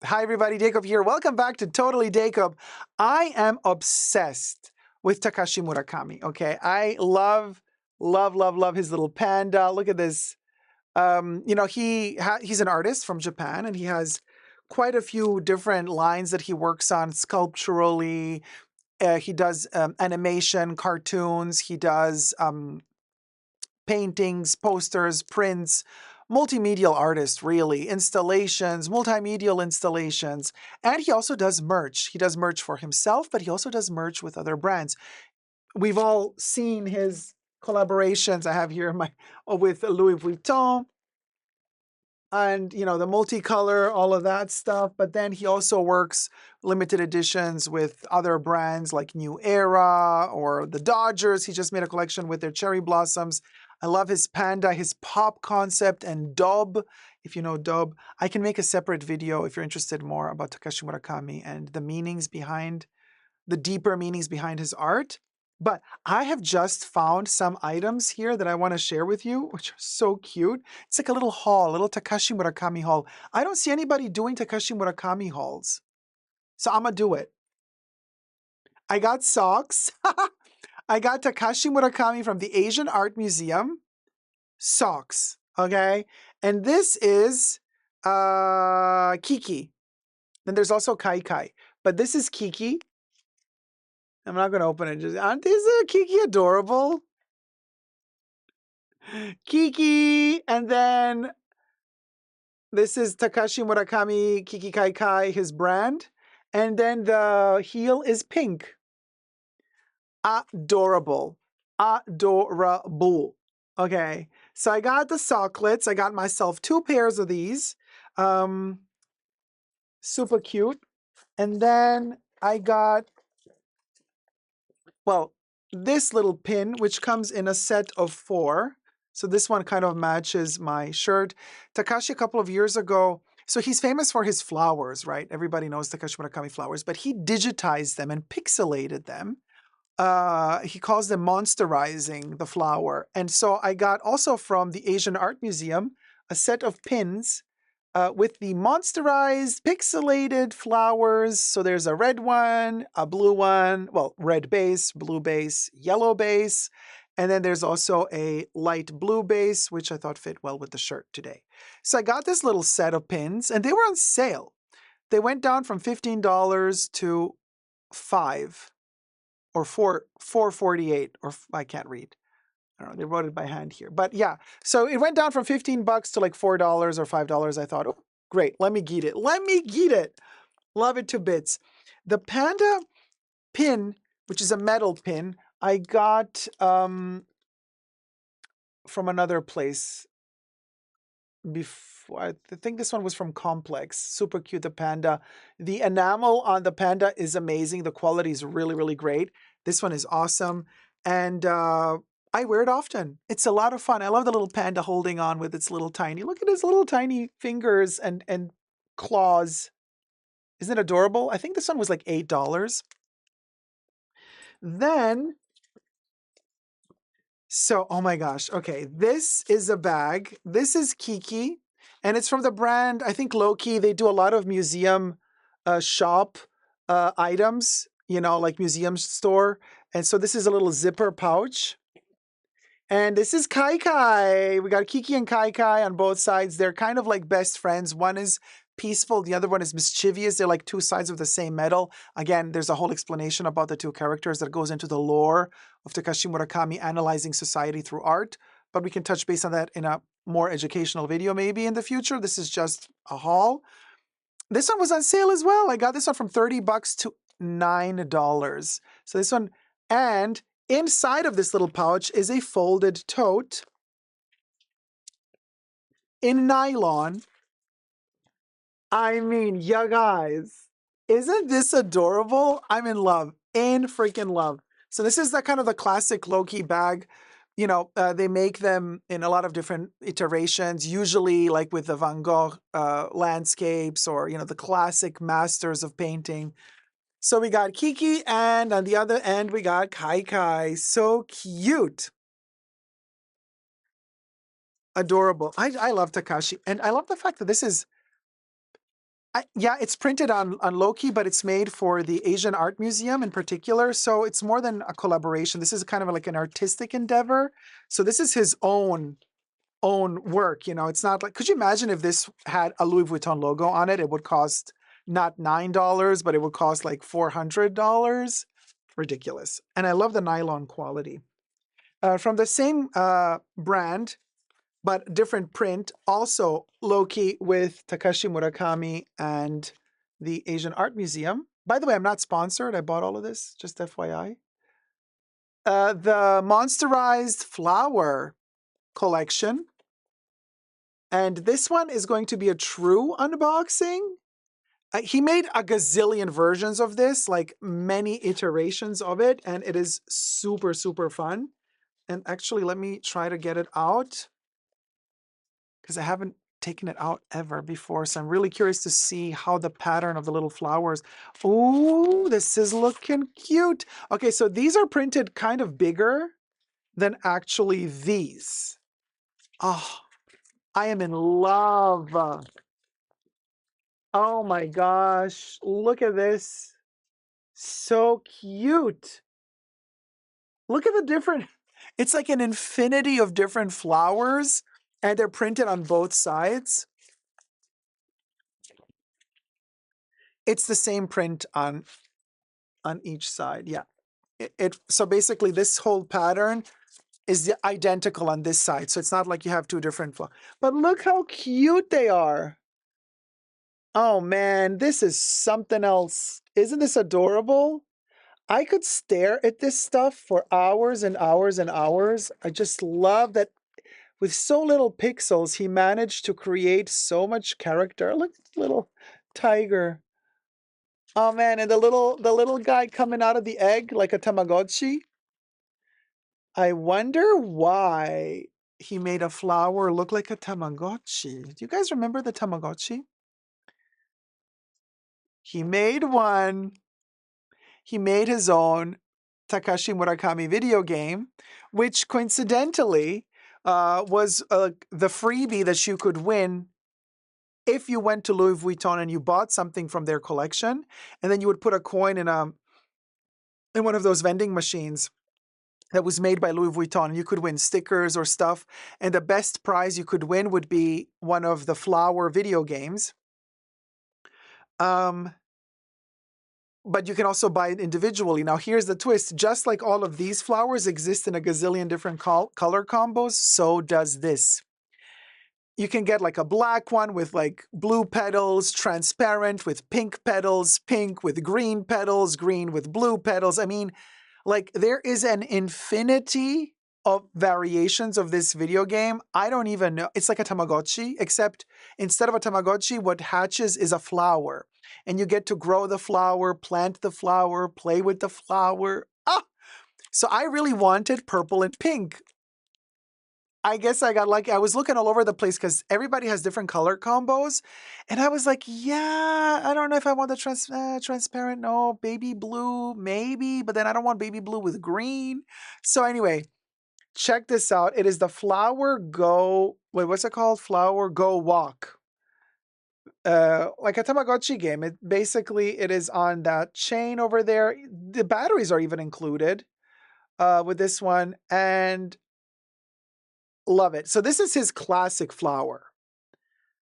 Hi everybody, Dacob here. Welcome back to Totally Dacob. I am obsessed with Takashi Murakami, okay? I love his little panda. Look at this. He's an artist from Japan and he has quite a few different lines that he works on sculpturally. He does animation, cartoons, he does paintings, posters, prints, multimedia artist, really, installations, multimedia installations. And he also does merch. He does merch for himself, but he also does merch with other brands. We've all seen his collaborations. I have here my with Louis Vuitton and the multicolor, all of that stuff. But then he also works limited editions with other brands like New Era or the Dodgers. He just made a collection with their cherry blossoms. I love his panda, his pop concept, and Dob. If you know Dob, I can make a separate video if you're interested more about Takashi Murakami and the deeper meanings behind his art. But I have just found some items here that I want to share with you, which are so cute. It's like a little haul, a little Takashi Murakami haul. I don't see anybody doing Takashi Murakami hauls, so I'm gonna do it. I got socks. I got Takashi Murakami from the Asian Art Museum. Socks, okay? And this is Kiki. Then there's also Kaikai. But this is Kiki. I'm not going to open it. Aren't these Kiki adorable? Kiki! And then this is Takashi Murakami Kiki Kaikai, his brand. And then the heel is pink. Adorable. Adorable. Okay. So I got the socklets. I got myself 2 pairs of these. Super cute. And then I got, well, this little pin, which comes in a set of 4. So this one kind of matches my shirt. Takashi, a couple of years ago, so he's famous for his flowers, right? Everybody knows Takashi Murakami flowers, but he digitized them and pixelated them. He calls them monsterizing the flower. And so I got also from the Asian Art Museum a set of pins with the monsterized pixelated flowers. So there's a red one, a blue one, well, red base, blue base, yellow base. And then there's also a light blue base, which I thought fit well with the shirt today. So I got this little set of pins and they were on sale. They went down from $15 to 5 or 4.48, or I can't read. I don't know, they wrote it by hand here. But yeah, so it went down from $15 to like $4 or $5. I thought, oh, great, let me get it. Let me get it. Love it to bits. The panda pin, which is a metal pin, I got from another place before. I think this one was from Complex. Super cute, the panda. The enamel on the panda is amazing. The quality is really, really great. This one is awesome. And I wear it often. It's a lot of fun. I love the little panda holding on with its little tiny, look at his little tiny fingers and claws. Isn't it adorable? I think this one was like $8. Then, so, oh my gosh. Okay, this is a bag. This is Kiki, and it's from the brand, I think Low-Key. They do a lot of museum shop items, like museum store. And so this is a little zipper pouch. And this is Kaikai. We got Kiki and Kaikai on both sides. They're kind of like best friends. One is peaceful, the other one is mischievous. They're like 2 sides of the same medal. Again, there's a whole explanation about the 2 characters that goes into the lore of Takashi Murakami analyzing society through art. But we can touch base on that in a more educational video maybe in the future. This is just a haul. This one was on sale as well. I got this one from $30 to $9. So this one, and inside of this little pouch is a folded tote in nylon. I mean, you guys, isn't this adorable? I'm in love, in freaking love. So this is the kind of the classic Low-Key bag. They make them in a lot of different iterations, usually like with the Van Gogh landscapes or, the classic masters of painting. So we got Kiki, and on the other end, we got Kaikai. So cute. Adorable. I love Takashi. And I love the fact that this is Yeah, it's printed on Loki, but it's made for the Asian Art Museum in particular. So it's more than a collaboration. This is kind of like an artistic endeavor. So this is his own work. You know, it's not like, could you imagine if this had a Louis Vuitton logo on it? It would cost not $9, but it would cost like $400. Ridiculous. And I love the nylon quality. From the same brand, but different print, also Loki with Takashi Murakami and the Asian Art Museum. By the way, I'm not sponsored. I bought all of this, just FYI. The Monsterized flower collection. And this one is going to be a true unboxing. He made a gazillion versions of this, like many iterations of it, and it is super, super fun. And actually, let me try to get it out because I haven't taken it out ever before. So I'm really curious to see how the pattern of the little flowers. Oh, this is looking cute. Okay, so these are printed kind of bigger than actually these. Oh, I am in love. Oh my gosh, look at this. So cute. Look at the different, it's like an infinity of different flowers, and they're printed on both sides. It's the same print on each side. Yeah. So basically this whole pattern is identical on this side. So it's not like you have two different flowers. But look how cute they are. Oh man, this is something else. Isn't this adorable? I could stare at this stuff for hours and hours and hours. I just love that with so little pixels, he managed to create so much character. Look at this little tiger. Oh man, and the little guy coming out of the egg like a Tamagotchi. I wonder why he made a flower look like a Tamagotchi. Do you guys remember the Tamagotchi? He made one. He made his own Takashi Murakami video game, which coincidentally was the freebie that you could win if you went to Louis Vuitton and you bought something from their collection, and then you would put a coin in one of those vending machines that was made by Louis Vuitton, and you could win stickers or stuff. And the best prize you could win would be one of the flower video games. But you can also buy it individually. Now, here's the twist. Just like all of these flowers exist in a gazillion different color combos, so does this. You can get like a black one with like blue petals, transparent with pink petals, pink with green petals, green with blue petals. I mean, like there is an infinity of variations of this video game. I don't even know. It's like a Tamagotchi, except instead of a Tamagotchi, what hatches is a flower. And you get to grow the flower, plant the flower, play with the flower. Ah! So I really wanted purple and pink. I guess I got lucky. I was looking all over the place because everybody has different color combos. And I was like, yeah, I don't know if I want the transparent. No, baby blue, maybe. But then I don't want baby blue with green. So anyway, check this out. It is the Flower Go, wait, what's it called? Flower Go Walk. Like a Tamagotchi game. It is on that chain over there. The batteries are even included with this one. And love it. So this is his classic flower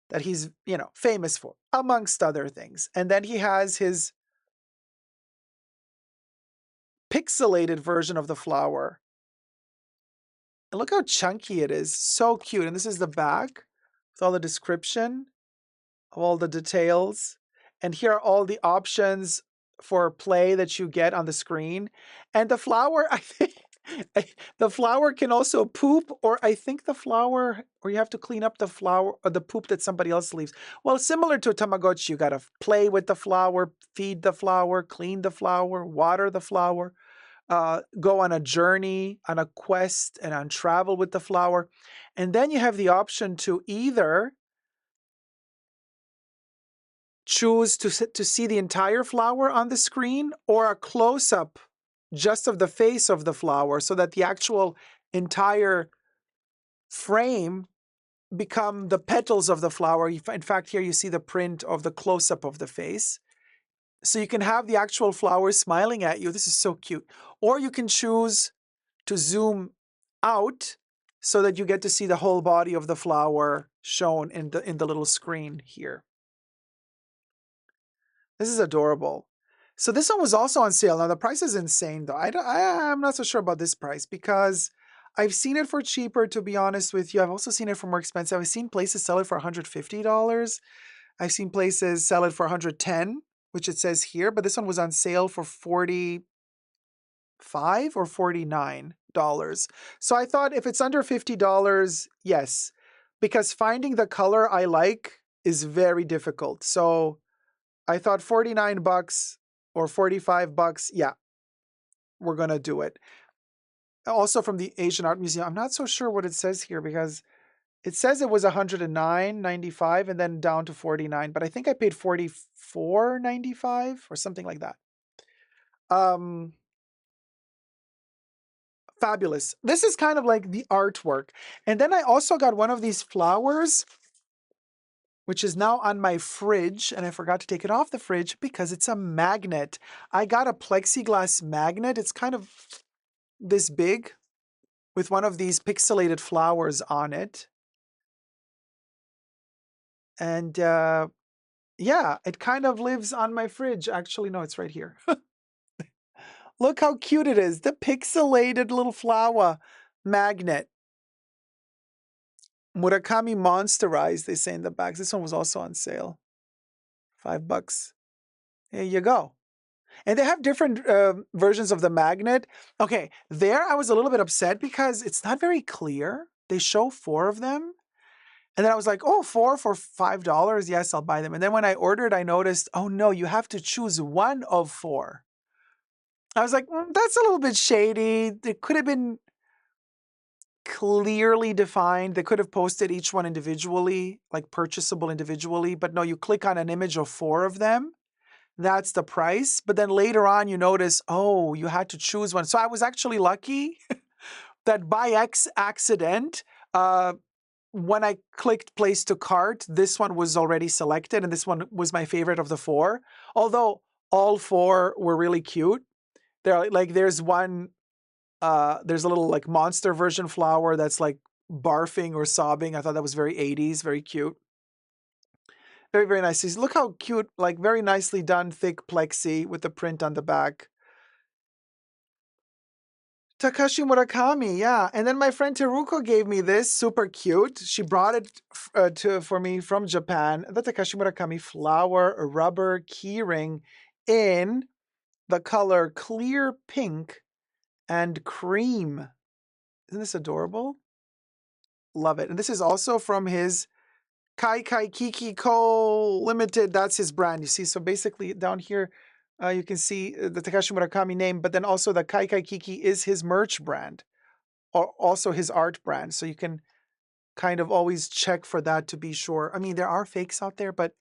that he's, famous for, amongst other things. And then he has his pixelated version of the flower. And look how chunky it is. So cute. And this is the back with all the description of all the details. And here are all the options for play that you get on the screen. And the flower, I think, the flower can also poop, or I think the flower, or you have to clean up the flower or the poop that somebody else leaves. Well, similar to a Tamagotchi, you got to play with the flower, feed the flower, clean the flower, water the flower, go on a journey, on a quest, and on travel with the flower. And then you have the option to either choose to see the entire flower on the screen or a close-up just of the face of the flower so that the actual entire frame become the petals of the flower. In fact, here you see the print of the close-up of the face. So you can have the actual flower smiling at you. This is so cute. Or you can choose to zoom out so that you get to see the whole body of the flower shown in the little screen here. This is adorable. So this one was also on sale. Now the price is insane though. I'm not so sure about this price because I've seen it for cheaper, to be honest with you. I've also seen it for more expensive. I've seen places sell it for $150. I've seen places sell it for $110, which it says here, but this one was on sale for $45 or $49. So I thought if it's under $50, yes, because finding the color I like is very difficult. So I thought $49 or $45, yeah, we're gonna do it. Also from the Asian Art Museum, I'm not so sure what it says here because it says it was $109.95 and then down to $49, but I think I paid $44.95 or something like that. Fabulous. This is kind of like the artwork. And then I also got one of these flowers, which is now on my fridge, and I forgot to take it off the fridge because it's a magnet. I got a plexiglass magnet. It's kind of this big with one of these pixelated flowers on it. And yeah, it kind of lives on my fridge. Actually, no, it's right here. Look how cute it is. The pixelated little flower magnet. Murakami Monsterized, they say in the back. This one was also on sale. $5. There you go. And they have different versions of the magnet. Okay, there I was a little bit upset because it's not very clear. They show 4 of them. And then I was like, oh, 4 for $5. Yes, I'll buy them. And then when I ordered, I noticed, oh no, you have to choose 1 of 4. I was like, that's a little bit shady. It could have been clearly defined. They could have posted each one individually, like purchasable individually. But no, you click on an image of 4 of them. That's the price. But then later on, you notice, oh, you had to choose one. So I was actually lucky that by accident, when I clicked place to cart, this one was already selected. And this one was my favorite of the 4. Although all 4 were really cute. They're like, there's one, there's a little like monster version flower that's like barfing or sobbing. I thought that was very 80s, very cute. Very, very nice. Look how cute, like very nicely done, thick plexi with the print on the back. Takashi Murakami, yeah. And then my friend Teruko gave me this, super cute. She brought it for me from Japan. The Takashi Murakami flower rubber keyring in the color clear pink and cream. Isn't this adorable? Love it. And this is also from his Kaikai Kiki Co. Limited. That's his brand. You see, so basically down here, you can see the Takashi Murakami name, but then also the Kaikai Kiki is his merch brand, or also his art brand. So you can kind of always check for that to be sure. I mean, there are fakes out there, but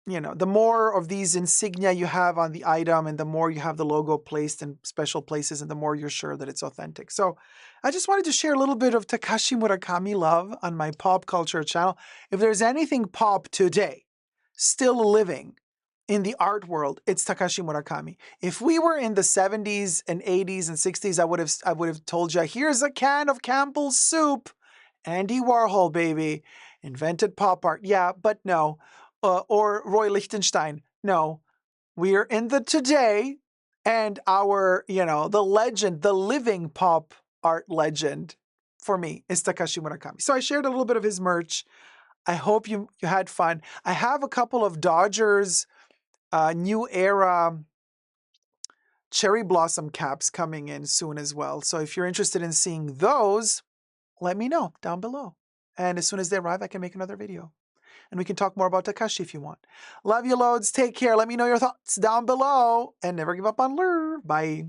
you know, the more of these insignia you have on the item and the more you have the logo placed in special places and the more you're sure that it's authentic. So I just wanted to share a little bit of Takashi Murakami love on my pop culture channel. If there's anything pop today, still living in the art world, it's Takashi Murakami. If we were in the 70s and 80s and 60s, I would have told you, here's a can of Campbell's soup. Andy Warhol, baby. Invented pop art. Yeah, but no. Or Roy Lichtenstein. No, we're in the today, and our, you know, the legend, the living pop art legend for me is Takashi Murakami. So I shared a little bit of his merch. I hope you had fun. I have a couple of Dodgers new era cherry blossom caps coming in soon as well. So if you're interested in seeing those, let me know down below. And as soon as they arrive, I can make another video. And we can talk more about Takashi if you want. Love you loads. Take care. Let me know your thoughts down below. And never give up on lure. Bye.